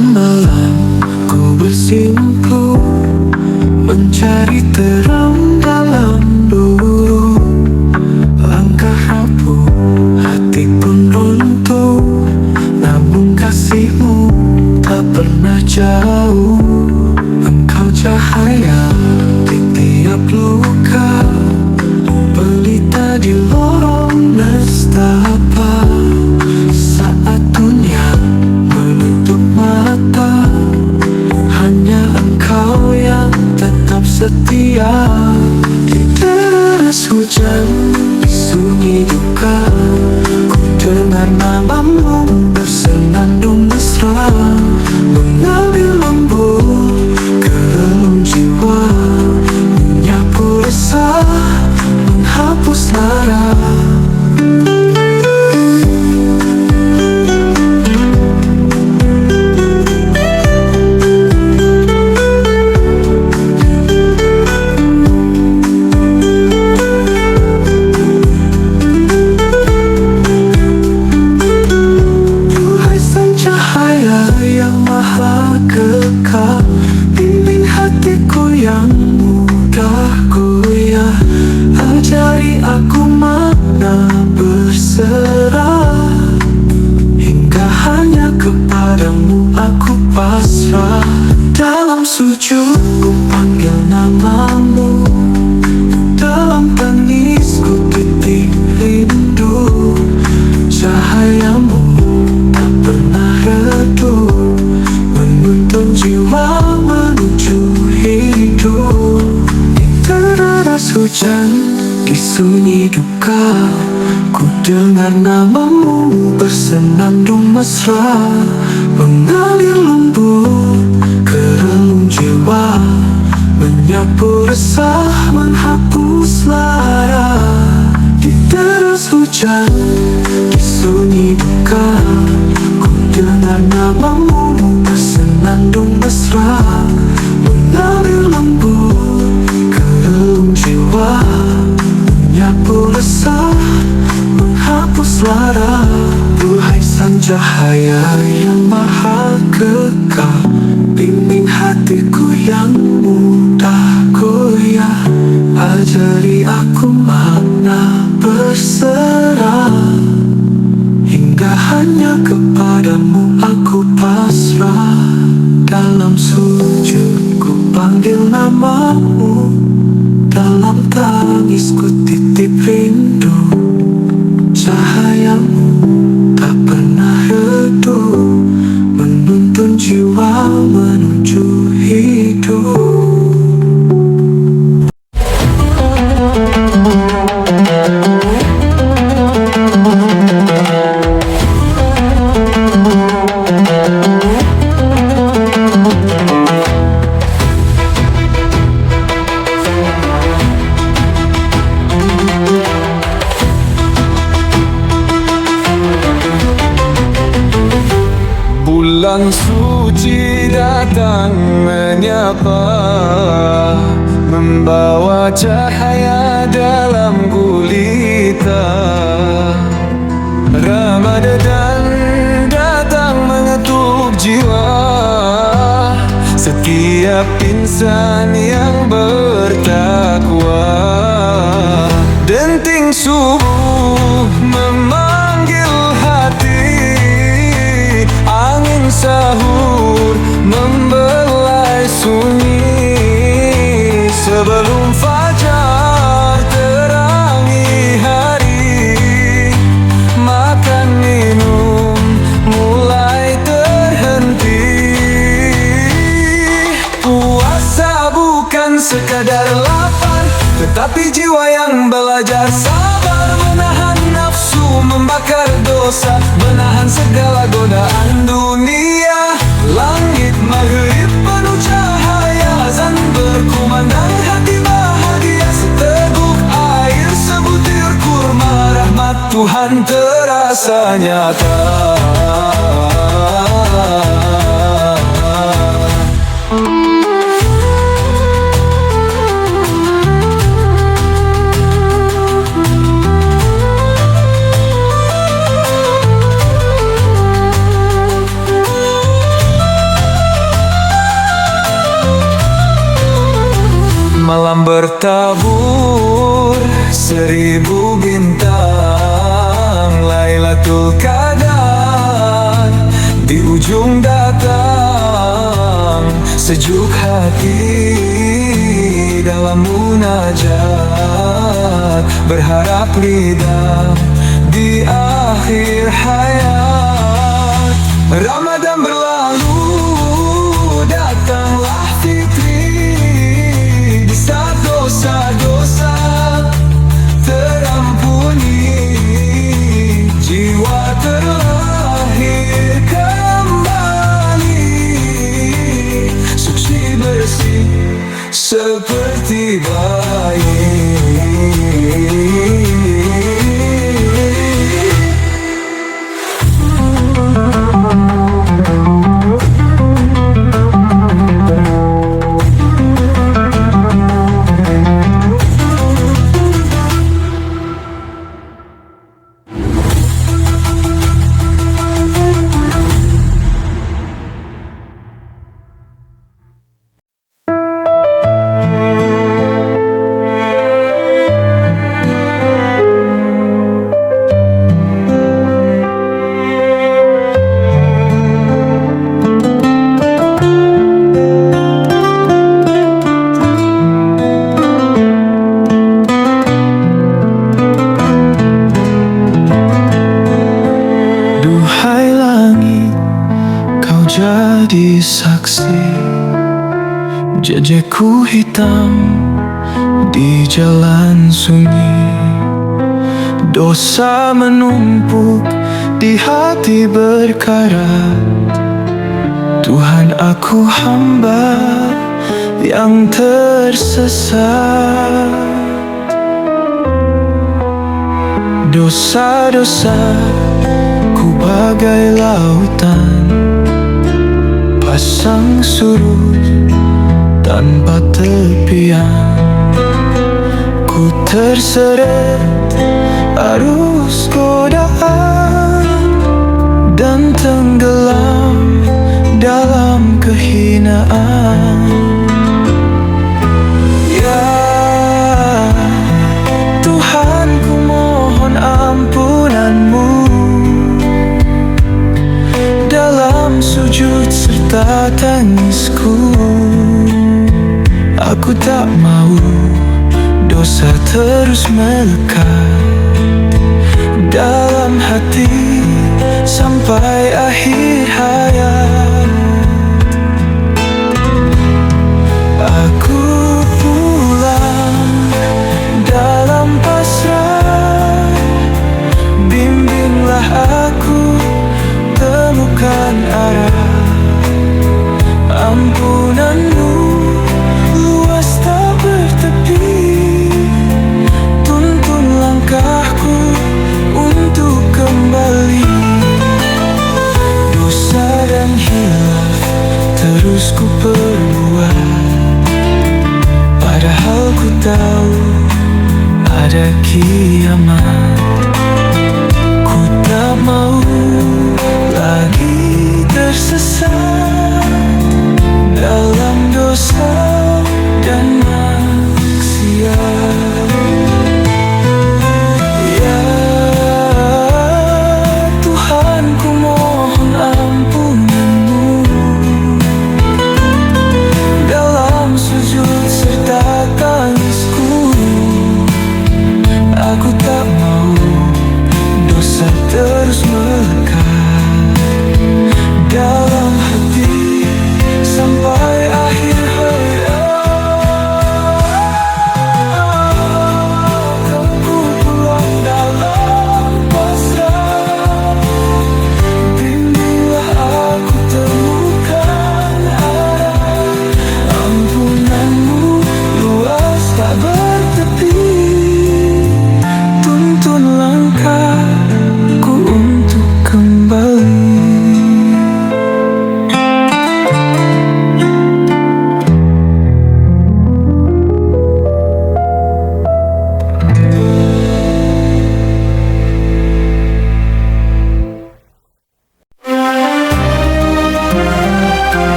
malam ku bersimpu mencari terang dalam buruk. Langkah rapuh, hati pun runtuh, namun kasihmu tak pernah jauh. Engkau cahaya di tiap luka, pelita di lorong nestapa. Saat dunia menutup mata, hanya engkau yang tetap setia. Di deras hujan, di sunyi duka, ku dengar namamu bersenandung mesra, mengambil lembut ke relung jiwa, menyapu resah, menghapus lara. Yang maha kekal, bimbing hatiku yang mudah goyah. Ajari aku makna berserah, hingga hanya kepadamu aku pasrah. Dalam sujud ku panggil namamu, dalam tangis ku titik rindu. Cahayamu tak pernah redup, menuntun jiwa menuju hidup. Di deras hujan, di sunyi duka, ku dengar namamu bersenandung mesra, mengalir lembut ke relung jiwa, menyapu resah, menghapus lara. Di deras hujan, di sunyi duka, ku dengar namamu bersenandung mesra, mengalir lembut ke relung jiwa, menyapu resah, menghapus lara. Duhai sang cahaya yang maha kekal, bimbing hatiku yang mudah goyah. Ajari aku makna berserah, hingga hanya kepadamu aku pasrah. Dalam sujud ku panggil namamu, dalam tangis ku titip rindu. Cahayamu tak pernah redup, menuntun jiwa menuju hidup. Bulan suci datang menyapa, membawa cahaya dalam gulita. Ramadan datang mengetuk jiwa setiap insan yang bertakwa. Denting subuh memanggil hati, angin sahur membelai sunyi. Sebelum fajar terangi hari, makan minum mulai terhenti. Puasa bukan sekadar lapar, tetapi jiwa yang belajar sabar, menahan nafsu, membakar dosa, menahan segala godaan dunia. Langit maghrib penuh cahaya, azan berkumandang, hati bahagia. Seteguk air, sebutir kurma, rahmat Tuhan terasa nyata. bertabur 1000 bintang, Lailatul Qadar di ujung datang. Sejuk hati dalam munajat, berharap ridha di akhir hayat. Ramadan berlalu, datanglah fitri, di saat dosa-dosa terampuni, jiwa terlahir kembali, suci bersih seperti bayi. Jadi saksi, jejakku hitam di jalan sunyi. Dosa menumpuk di hati berkarat. Tuhan, aku hamba yang tersesat. Dosa-dosa ku bagai lautan, pasang surut tanpa tepian. Ku terseret arus godaan dan tenggelam dalam kehinaan. Ya Tuhan, ku mohon ampunan-Mu. Dalam sujud serta tangisku, aku tak mau dosa terus melekat dalam hati sampai akhir hayat. Aku pulang dalam pasrah, bimbinglah aku temukan arah. Ampunan-Mu luas tak bertepi, tuntun langkahku untuk kembali. Dosa dan hilaf terus ku perbuat, padahal ku tahu ada kiamat. Ku tak mau lagi tersesat dalam dosa dan maksiat. Ya Tuhan, ku mohon ampunan-Mu.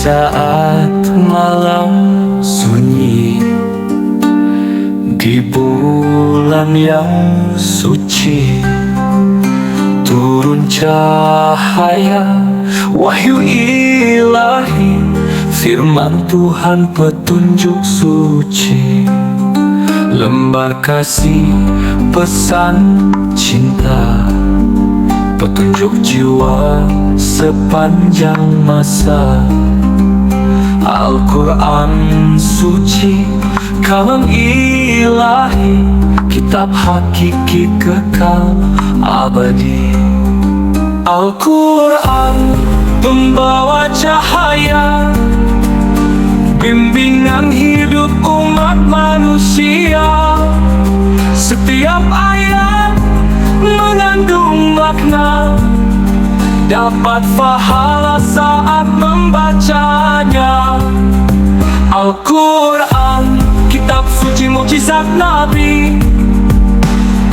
saat malam sunyi, di bulan yang suci, turun cahaya wahyu ilahi, firman Tuhan petunjuk suci, lembar kasih pesan cinta, petunjuk jiwa sepanjang masa. Al-Quran suci, kalam ilahi, kitab hakiki kekal abadi. Al-Quran membawa cahaya, bimbingan hidup umat manusia. Setiap ayat mengandung makna, dapat pahala saat membacanya. Al-Quran, kitab suci mukjizat Nabi,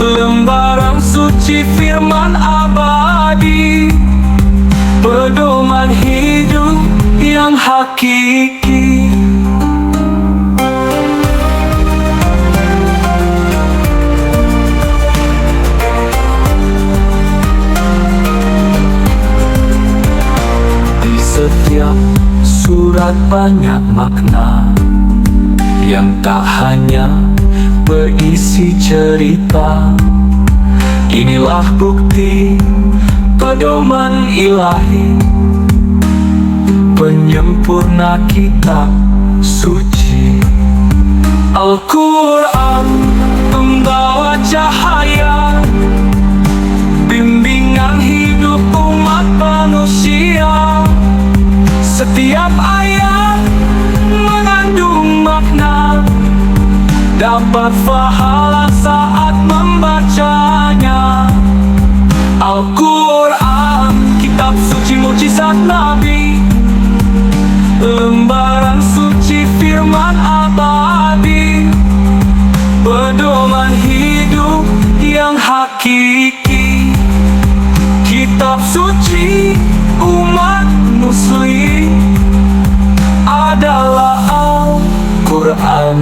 lembaran suci firman abadi, pedoman hidup yang hakiki. Di setiap surat banyak makna yang tak hanya berisi cerita. Inilah bukti pedoman ilahi, penyempurna kitab suci. Al-Quran membawa cahaya, bimbingan hidup umat manusia. Setiap ayat mengandung makna, dapat pahala saat membacanya. Al-Quran, kitab suci mukjizat Nabi, lembaran suci firman abadi, pedoman hidup yang hakiki. Kitab suci umat muslim adalah Al-Quran.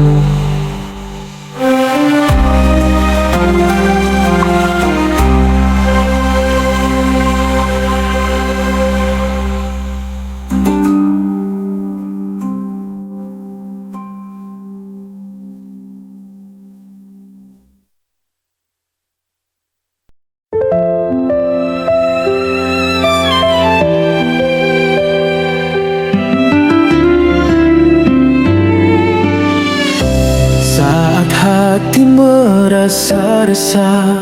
Hati merasa resah,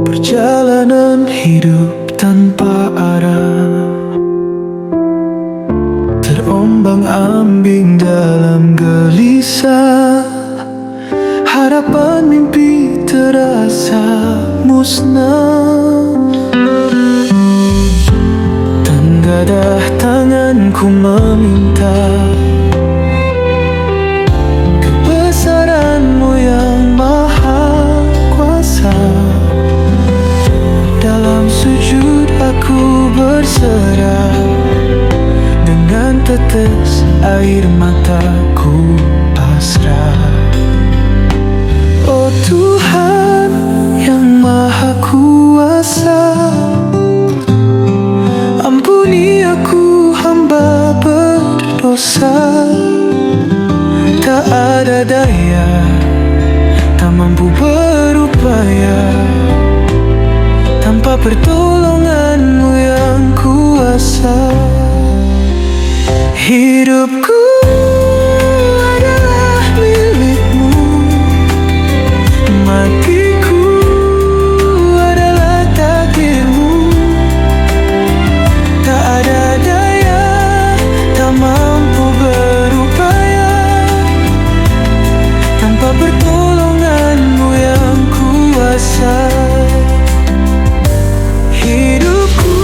perjalanan hidup tanpa arah, terombang-ambing dalam gelisah, harapan mimpi terasa musnah. Tenggadah tanganku meminta kebesaran-Mu yang maha kuasa. Dalam sujud aku berserah, dengan tetes air mataku pasrah. Oh Tuhan yang maha kuasa, ampuni aku hamba berdosa. Tak ada daya, tak mampu berupaya, tanpa pertolongan-Mu yang kuasa. Hidupku adalah milik-Mu, matiku adalah takdir-Mu. Tak ada daya, tak mampu berupaya, tanpa pertolongan-Mu yang kuasa. Hidupku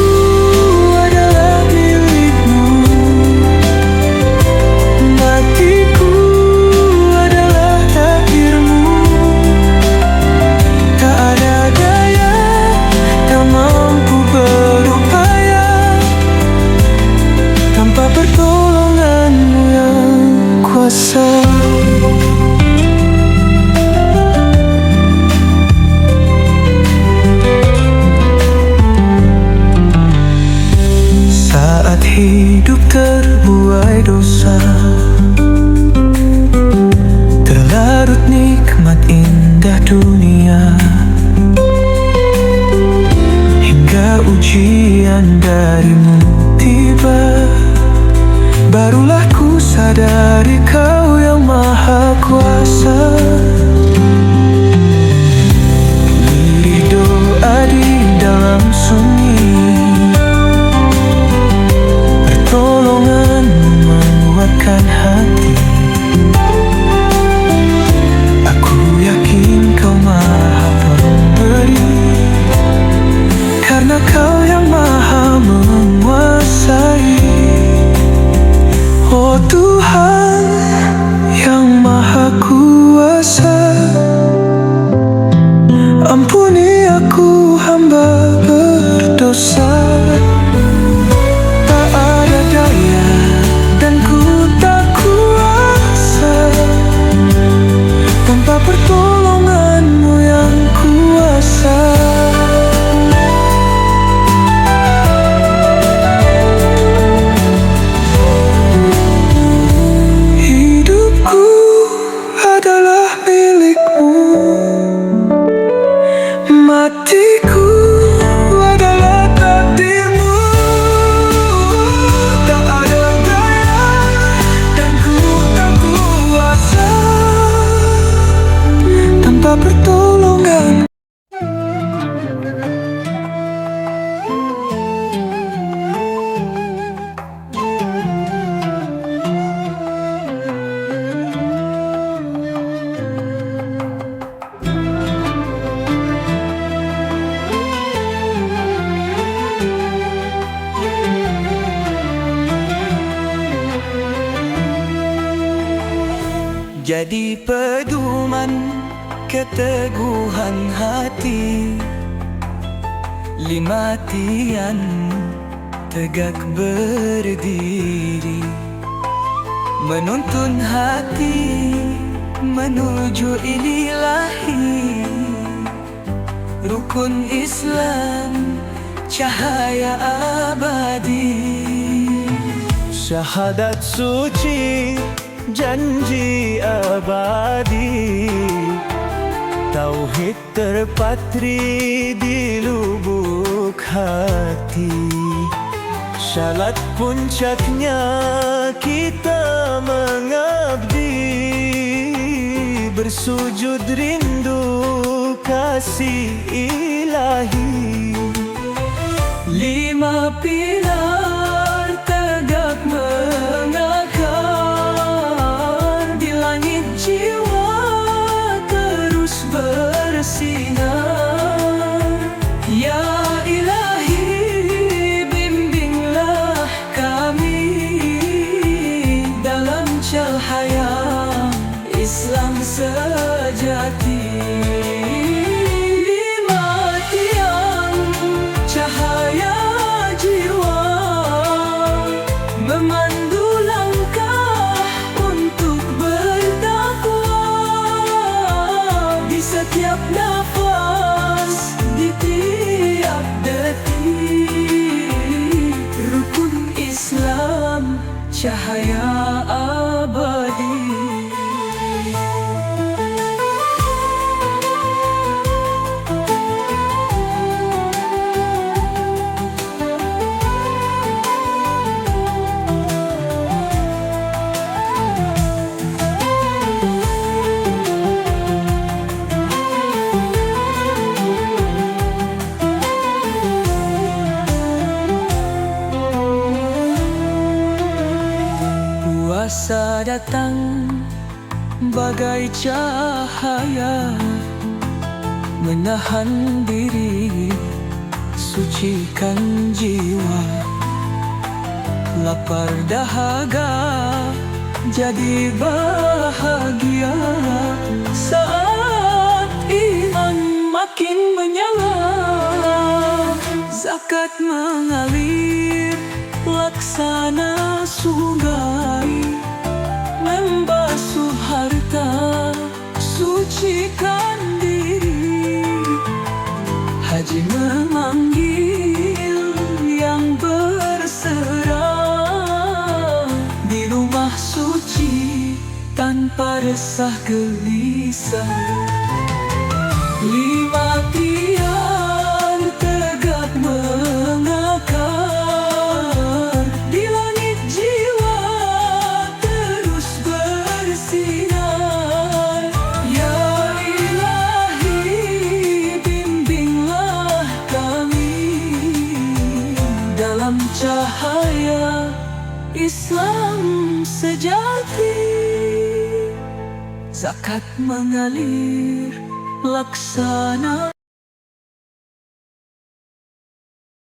adalah milik-Mu, pertolongan-Mu yang kuasa. Saat hidup terbuai dosa, terlarut nikmat indah dunia, hingga ujian darimu tiba, barulah ku sadari Kau yang maha kuasa. Lirih doa di dalam sunyi, pertolongan menguatkan hati. Aku yakin Kau maha pemberi, karena Kau yang maha menguasai. Oh Tuhan yang maha kuasa, ampuni aku hamba berdosa. Tak ada daya dan ku tak kuasa tanpa pertolongan-Mu yang kuasa. Hidupku adalah milik-Mu, matiku adalah takdir-Mu. Tak ada daya dan ku tak kuasa tanpa pertolongan. Jadi pedoman keteguhan hati, lima tian tegak berdiri, menuntun hati menuju ilahi. Rukun Islam, cahaya abadi, syahadat suci, janji abadi. Tauhid terpatri di lubuk hati, syarat puncaknya kita mengabdi, bersujud rindu kasih ilahi. Lima pilar tegak mengakar, di langit jiwa terus bersinar. Ya Ilahi, bimbinglah kami dalam cahaya Islam sejati. Lima tiang cahaya jiwa memandu langkah untuk bertakwa di setiap nafas, di tiap detik. Rukun Islam, cahaya abadi. Puasa datang bagai cahaya, menahan diri, sucikan jiwa. Lapar dahaga jadi bahagia saat iman makin menyala. Zakat mengalir laksana sungai membasuh harta, sucikan diri. Haji memanggil yang berserah di rumah suci tanpa resah gelisah. 5 tiang tegak mengakar di langit jiwa terus bersinar. Ya Ilahi, bimbinglah kami dalam cahaya Islam sejati. Zakat mengalir laksana